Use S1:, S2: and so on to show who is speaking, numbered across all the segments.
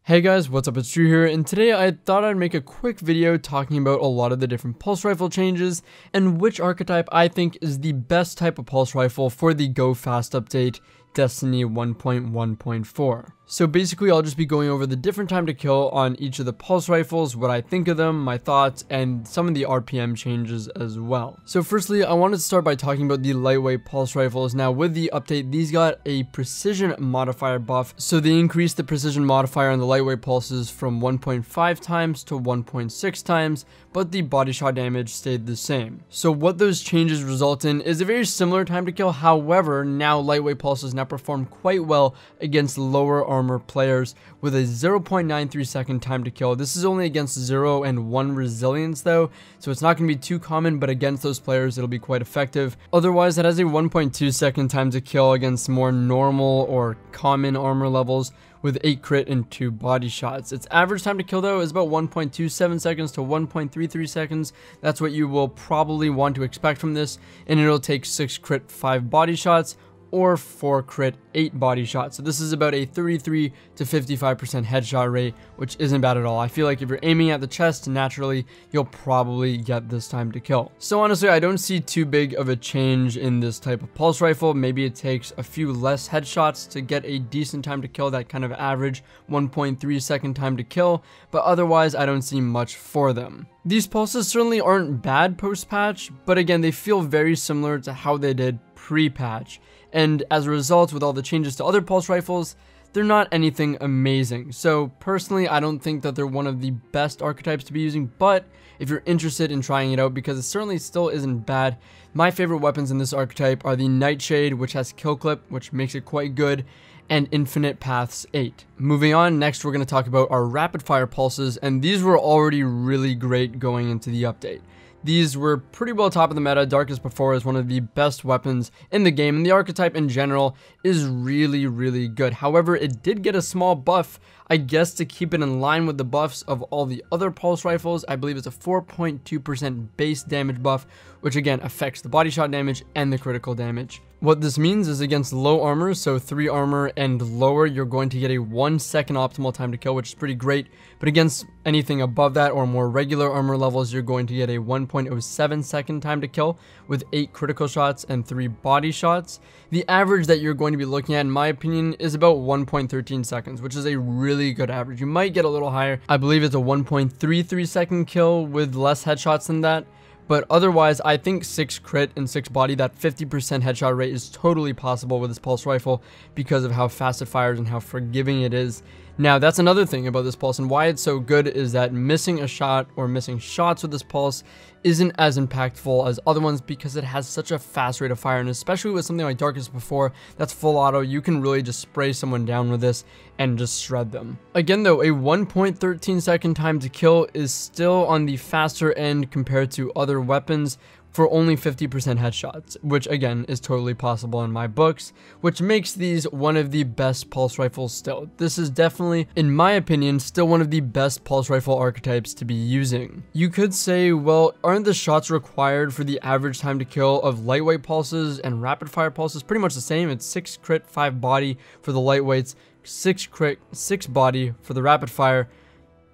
S1: Hey guys, what's up? It's Drew here, and today I thought I'd make a quick video talking about a lot of the different pulse rifle changes and which archetype I think is the best type of pulse rifle for the Go Fast update Destiny 1.1.4. So basically I'll just be going over the different time to kill on each of the pulse rifles, what I think of them, my thoughts, and some of the RPM changes as well. So firstly, I wanted to start by talking about the lightweight pulse rifles. Now with the update, these got a precision modifier buff, so they increased the precision modifier on the lightweight pulses from 1.5 times to 1.6 times, but the body shot damage stayed the same. So what those changes result in is a very similar time to kill. However, now lightweight pulses now perform quite well against lower armor players with a 0.93 second time to kill. This is only against 0 and 1 resilience though, so it's not going to be too common, but against those players it'll be quite effective. Otherwise, it has a 1.2 second time to kill against more normal or common armor levels with 8 crit and 2 body shots. Its average time to kill though is about 1.27 seconds to 1.33 seconds. That's what you will probably want to expect from this, and it'll take 6 crit 5 body shots or 4 crit 8 body shots. So this is about a 33 to 55% headshot rate, which isn't bad at all. I feel like if you're aiming at the chest, naturally you'll probably get this time to kill. So honestly, I don't see too big of a change in this type of pulse rifle. Maybe it takes a few less headshots to get a decent time to kill, that kind of average 1.3 second time to kill, but otherwise I don't see much for them. These pulses certainly aren't bad post-patch, but again, they feel very similar to how they did pre-patch. And as a result, with all the changes to other pulse rifles, they're not anything amazing. So personally, I don't think that they're one of the best archetypes to be using, but if you're interested in trying it out, because it certainly still isn't bad, my favorite weapons in this archetype are the Nightshade, which has kill clip, which makes it quite good, and Infinite Paths 8. Moving on, next we're going to talk about our rapid fire pulses, and these were already really great going into the update. These were pretty well top of the meta. Darkest Before is one of the best weapons in the game, and the archetype in general is really good. However, it did get a small buff, I guess, to keep it in line with the buffs of all the other pulse rifles. I believe it's a 4.2% base damage buff, which again affects the body shot damage and the critical damage. What this means is against low armor, so 3 armor and lower, you're going to get a 1 second optimal time to kill, which is pretty great. But against anything above that or more regular armor levels, you're going to get a 1.07 second time to kill with 8 critical shots and 3 body shots. The average that you're going to be looking at, in my opinion, is about 1.13 seconds, which is a really good average. You might get a little higher. I believe it's a 1.33 second kill with less headshots than that. But otherwise, I think 6 crit and 6 body, that 50% headshot rate is totally possible with this pulse rifle because of how fast it fires and how forgiving it is. Now, that's another thing about this pulse, and why it's so good is that missing a shot or missing shots with this pulse isn't as impactful as other ones because it has such a fast rate of fire, and especially with something like Darkest Before that's full auto, you can really just spray someone down with this and just shred them. Again though, a 1.13 second time to kill is still on the faster end compared to other weapons for only 50% headshots, which again is totally possible in my books, which makes these one of the best pulse rifles still. This is definitely, in my opinion, still one of the best pulse rifle archetypes to be using. You could say, well, aren't the shots required for the average time to kill of lightweight pulses and rapid fire pulses pretty much the same? It's 6 crit 5 body for the lightweights, 6 crit 6 body for the rapid fire.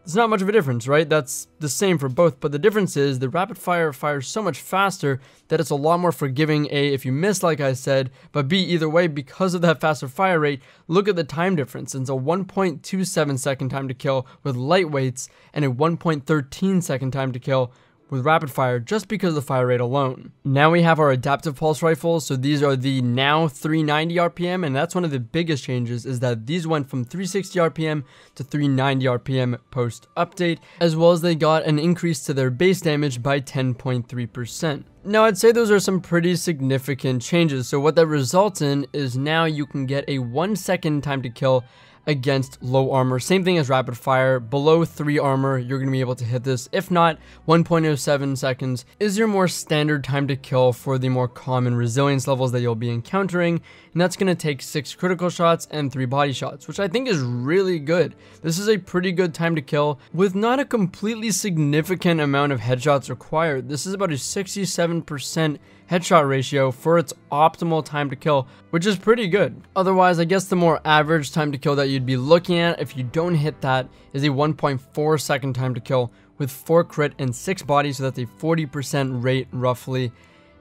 S1: There's not much of a difference, right? That's the same for both, but the difference is the rapid fire fires so much faster that it's a lot more forgiving, A, if you miss, like I said, but B, either way, because of that faster fire rate, look at the time difference. It's a 1.27 second time to kill with lightweights and a 1.13 second time to kill with rapid fire, just because of the fire rate alone. Now we have our adaptive pulse rifles. So these are the now 390 RPM, and that's one of the biggest changes, is that these went from 360 RPM to 390 RPM post update, as well as they got an increase to their base damage by 10.3%. Now, I'd say those are some pretty significant changes. So what that results in is now you can get a 1 second time to kill against low armor. Same thing as rapid fire. Below 3 armor, you're going to be able to hit this. If not, 1.07 seconds is your more standard time to kill for the more common resilience levels that you'll be encountering, and that's going to take 6 critical shots and 3 body shots, which I think is really good. This is a pretty good time to kill with not a completely significant amount of headshots required. This is about a 67% headshot ratio for its optimal time to kill, which is pretty good. Otherwise, I guess the more average time to kill that you'd be looking at if you don't hit that is a 1.4 second time to kill with 4 crit and 6 body, so that's a 40% rate roughly.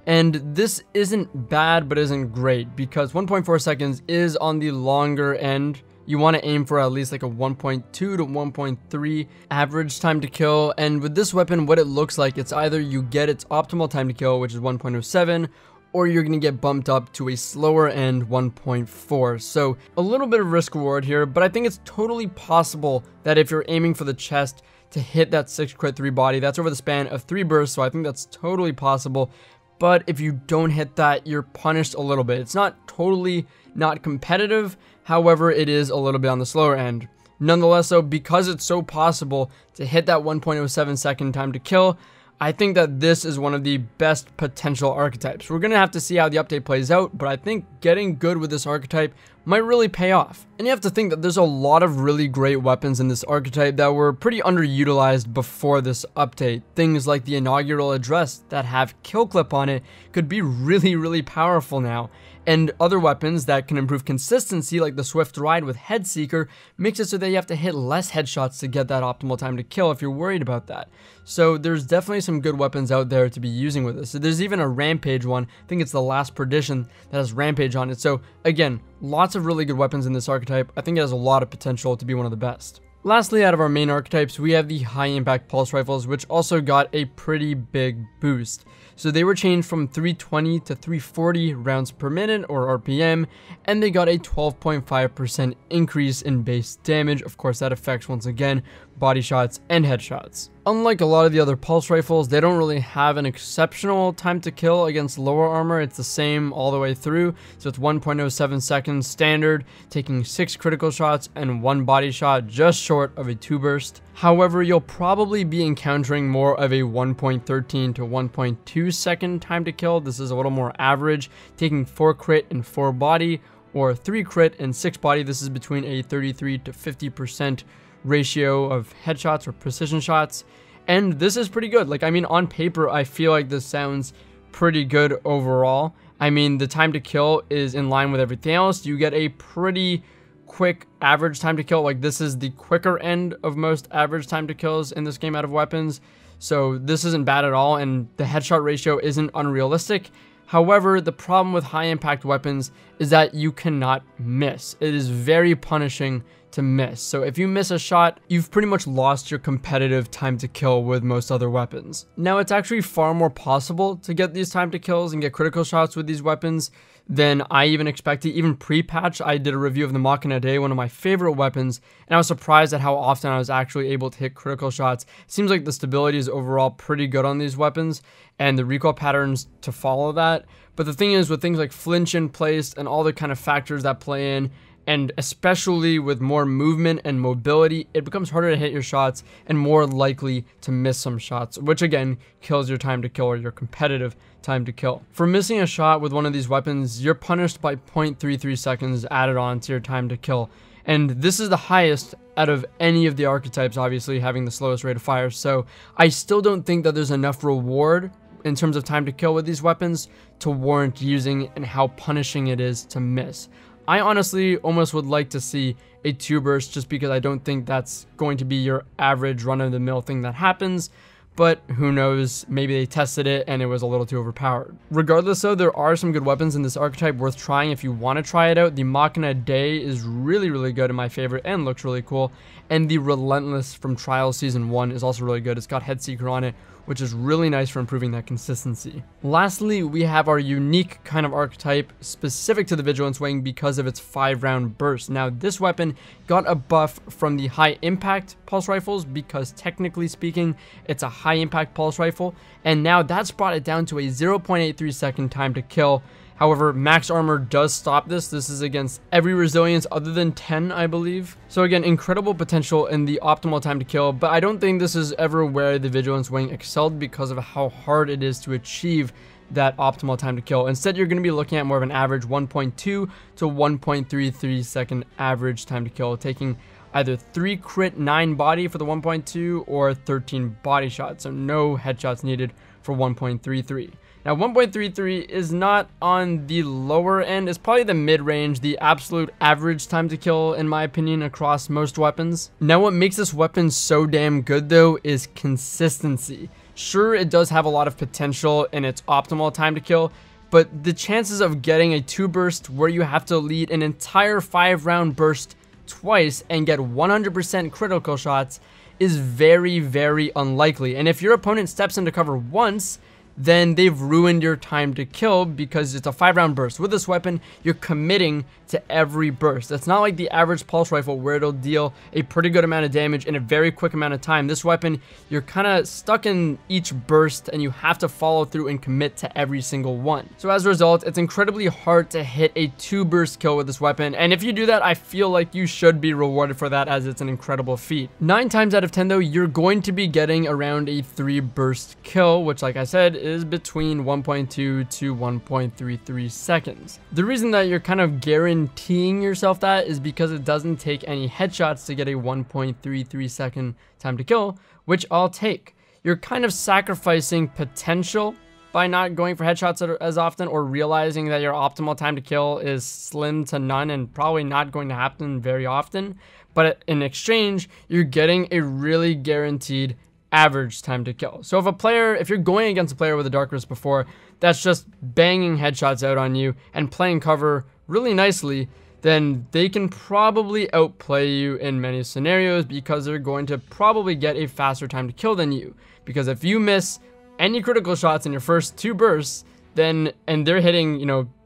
S1: And this isn't bad, but isn't great, because 1.4 seconds is on the longer end. You want to aim for at least like a 1.2 to 1.3 average time to kill. And with this weapon, what it looks like, it's either you get its optimal time to kill, which is 1.07, or you're going to get bumped up to a slower end 1.4. So a little bit of risk reward here, but I think it's totally possible that if you're aiming for the chest to hit that 6 crit 3 body, that's over the span of 3 bursts. So I think that's totally possible. But if you don't hit that, you're punished a little bit. It's not totally not competitive. However, it is a little bit on the slower end. Nonetheless, though, because it's so possible to hit that 1.07 second time to kill, I think that this is one of the best potential archetypes. We're going to have to see how the update plays out, but I think getting good with this archetype might really pay off. And you have to think that there's a lot of really great weapons in this archetype that were pretty underutilized before this update. Things like the inaugural address that have kill clip on it could be really powerful now. And other weapons that can improve consistency, like the Swift Ride with Head Seeker, makes it so that you have to hit less headshots to get that optimal time to kill if you're worried about that. So there's definitely some good weapons out there to be using with this. So there's even a Rampage one, I think it's the Last Perdition, that has Rampage on it. So again, lots of really good weapons in this archetype. I think it has a lot of potential to be one of the best. Lastly, out of our main archetypes, we have the high impact pulse rifles, which also got a pretty big boost. So they were changed from 320 to 340 rounds per minute, or RPM, and they got a 12.5% increase in base damage. Of course, that affects, once again, body shots and headshots. Unlike a lot of the other pulse rifles, they don't really have an exceptional time to kill against lower armor. It's the same all the way through. So it's 1.07 seconds standard, taking 6 critical shots and 1 body shot, just short of a 2 burst. However, you'll probably be encountering more of a 1.13 to 1.2 second time to kill. This is a little more average, taking 4 crit and 4 body, or 3 crit and 6 body. This is between a 33 to 50% ratio of headshots or precision shots, and this is pretty good. Like, I mean, on paper, I feel like this sounds pretty good overall. I mean, the time to kill is in line with everything else. You get a pretty quick average time to kill. Like, this is the quicker end of most average time to kills in this game out of weapons, so this isn't bad at all, and the headshot ratio isn't unrealistic. However, the problem with high impact weapons is that you cannot miss. It is very punishing to miss. So if you miss a shot, you've pretty much lost your competitive time to kill with most other weapons. Now, it's actually far more possible to get these time to kills and get critical shots with these weapons than I even expected. Even pre-patch, I did a review of the Machina Day, one of my favorite weapons, and I was surprised at how often I was actually able to hit critical shots. It seems like the stability is overall pretty good on these weapons, and the recoil patterns to follow that. But the thing is, with things like flinch in place and all the kind of factors that play in, and especially with more movement and mobility, it becomes harder to hit your shots and more likely to miss some shots, which again kills your time to kill, or your competitive time to kill. For missing a shot with one of these weapons, you're punished by 0.33 seconds added on to your time to kill. And this is the highest out of any of the archetypes, obviously having the slowest rate of fire. So I still don't think that there's enough reward in terms of time to kill with these weapons to warrant using, and how punishing it is to miss. I honestly almost would like to see a 2 burst, just because I don't think that's going to be your average run-of-the-mill thing that happens. But who knows, maybe they tested it and it was a little too overpowered. Regardless though, there are some good weapons in this archetype worth trying if you want to try it out. The Machina Day is really good, in my favorite, and looks really cool. And the Relentless from Trials Season 1 is also really good. It's got Head Seeker on it, which is really nice for improving that consistency. Lastly, we have our unique kind of archetype specific to the Vigilance Wing because of its 5-round burst. Now, this weapon got a buff from the high impact pulse rifles because technically speaking, it's a high impact pulse rifle, and now that's brought it down to a 0.83 second time to kill. However, max armor does stop this. This is against every resilience other than 10, I believe. So again, incredible potential in the optimal time to kill, but I don't think this is ever where the Vigilance Wing excelled because of how hard it is to achieve that optimal time to kill. Instead, you're going to be looking at more of an average 1.2 to 1.33 second average time to kill, taking either 3 crit 9 body for the 1.2 or 13 body shots, so no headshots needed for 1.33. Now 1.33 is not on the lower end, it's probably the mid-range, the absolute average time to kill in my opinion across most weapons. Now what makes this weapon so damn good though is consistency. Sure, it does have a lot of potential in its optimal time to kill, but the chances of getting a 2 burst where you have to lead an entire 5-round burst twice and get 100% critical shots is very, very unlikely. And if your opponent steps into cover once, then they've ruined your time to kill because it's a 5-round burst. With this weapon, you're committing to every burst. It's not like the average pulse rifle where it'll deal a pretty good amount of damage in a very quick amount of time. This weapon, you're kind of stuck in each burst and you have to follow through and commit to every single one. So as a result, it's incredibly hard to hit a 2-burst kill with this weapon. And if you do that, I feel like you should be rewarded for that as it's an incredible feat. 9 times out of 10 though, you're going to be getting around a 3-burst kill, which like I said, is between 1.2 to 1.33 seconds. The reason that you're kind of guaranteeing yourself that is because it doesn't take any headshots to get a 1.33 second time to kill, which I'll take. You're kind of sacrificing potential by not going for headshots as often, or realizing that your optimal time to kill is slim to none and probably not going to happen very often. But in exchange, you're getting a really guaranteed average time to kill. So if you're going against a player with a dark wrist before that's just banging headshots out on you and playing cover really nicely, then they can probably outplay you in many scenarios because they're going to probably get a faster time to kill than you. Because if you miss any critical shots in your first 2 bursts, and they're hitting,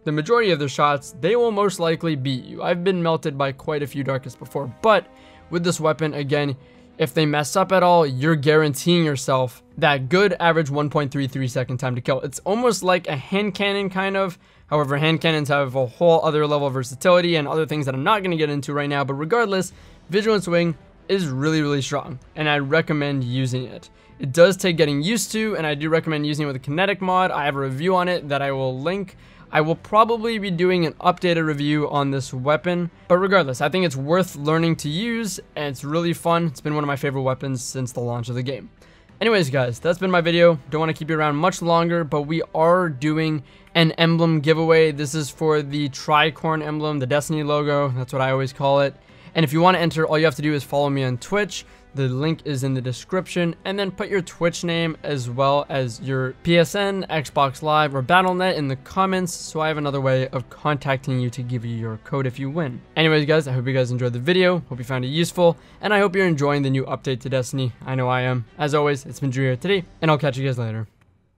S1: the majority of their shots, they will most likely beat you. I've been melted by quite a few darkists before, but with this weapon, again, if they mess up at all, you're guaranteeing yourself that good average 1.33 second time to kill. It's almost like a hand cannon kind of. However, hand cannons have a whole other level of versatility and other things that I'm not going to get into right now. But regardless, Vigilant Swing is really, really strong, and I recommend using it. It does take getting used to, and I do recommend using it with a kinetic mod. I have a review on it that I will link. I will probably be doing an updated review on this weapon, but regardless, I think it's worth learning to use, and it's really fun. It's been one of my favorite weapons since the launch of the game. Anyways, guys, that's been my video. Don't want to keep you around much longer, but we are doing an emblem giveaway. This is for the tricorn emblem, the Destiny logo. That's what I always call it. And if you want to enter, all you have to do is follow me on Twitch. The link is in the description, and then put your Twitch name as well as your PSN, Xbox Live, or Battle.net in the comments so I have another way of contacting you to give you your code if you win. Anyways, guys, I hope you guys enjoyed the video. Hope you found it useful, and I hope you're enjoying the new update to Destiny. I know I am. As always, it's been Drew here today, and I'll catch you guys later.